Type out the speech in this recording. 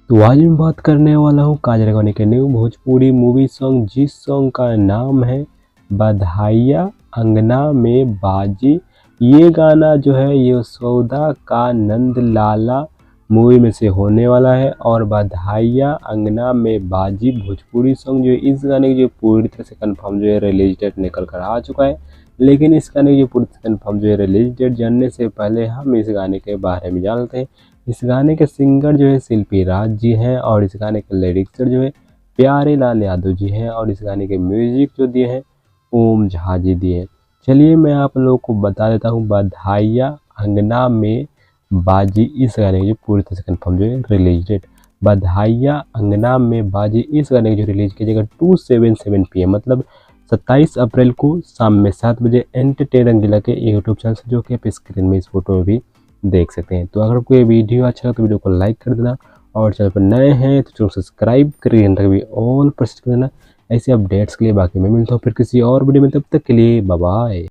तो आज मैं बात करने वाला हूँ काजल अगवानी के न्यू भोजपुरी मूवी सॉन्ग, जिस सॉन्ग का नाम है बधाइया अंगना में बाजी। ये गाना जो है यशोदा का नंद लाला मूवी में से होने वाला है। और बधाइया अंगना में बाजी भोजपुरी सॉन्ग जो है, इस गाने की जो पूरी तरह से कंफर्म जो है रिलीज डेट निकल कर आ चुका है। लेकिन इस गाने की जो पूरी कंफर्म जो है रिलीज डेट जानने से पहले हम इस गाने के बारे में जानते हैं। इस गाने के सिंगर जो है शिल्पी राज जी हैं और इस गाने के लिरिक्सर जो है प्यारे लाल यादव जी हैं और इस गाने के म्यूजिक जो दिए हैं ओम झा जी दिए हैं। चलिए मैं आप लोगों को बता देता हूँ बधाइया अंगना में बाजी इस गाने की जो पूरी तरह से कंफर्म जो है रिलीज डेट। बधाइया अंगना में बाजी इस गाने की जो रिलीज की जगह 277 PM मतलब 27 अप्रैल को शाम में 7 बजे एंटरटेन रंगीला के यूट्यूब चैनल से, जो कि आप स्क्रीन में इस फोटो में भी देख सकते हैं। तो अगर कोई वीडियो अच्छा लगा तो वीडियो को लाइक कर देना और चैनल पर नए हैं तो चैनल सब्सक्राइब करके भी ऑल प्रेस कर देना ऐसे अपडेट्स के लिए। बाकी मैं मिलता हूँ फिर किसी और वीडियो में, तब तक के लिए बाय बाय।